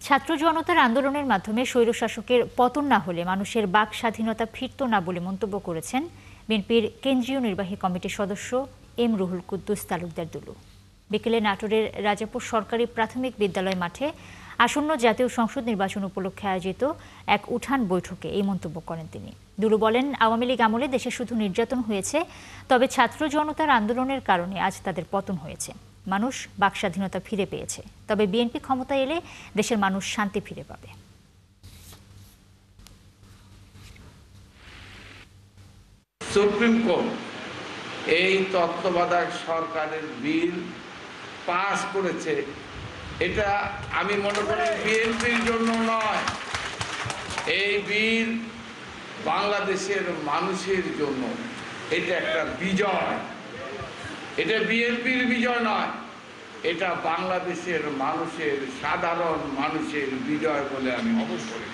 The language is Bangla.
ছাত্র জনতার আন্দোলনের মাধ্যমে স্বৈরশাসকের পতন না হলে মানুষের বাক স্বাধীনতা ফিরত না বলে মন্তব্য করেছেন বিএনপির কেন্দ্রীয় নির্বাহী কমিটির সদস্য এম রুহুল কুদ্দুস তালুকদার দুলু। বিকেলে নাটোরের রাজাপুর সরকারি প্রাথমিক বিদ্যালয় মাঠে আসন্ন জাতীয় সংসদ নির্বাচন উপলক্ষে আয়োজিত এক উঠান বৈঠকে এই মন্তব্য করেন তিনি। দুলু বলেন, আওয়ামী লীগ আমলে দেশে শুধু নির্যাতন হয়েছে, তবে ছাত্র জনতার আন্দোলনের কারণে আজ তাদের পতন হয়েছে। মানুষ বাক স্বাধীনতা ফিরে পেয়েছে, তবে বিএনপি ক্ষমতায় এলে দেশের মানুষ শান্তি ফিরে পাবে। সুপ্রিম কোর্ট এই তত্ত্বাবধায়ক সরকারের বিল পাস করেছে, এটা আমি মনে করি বিএনপির জন্য নয়, এই বিল বাংলাদেশের মানুষের জন্য। এটা একটা বিজয়, এটা বিএনপির বিজয় নয়, এটা বাংলাদেশের মানুষের, সাধারণ মানুষের বিজয় বলে আমি মনে করি।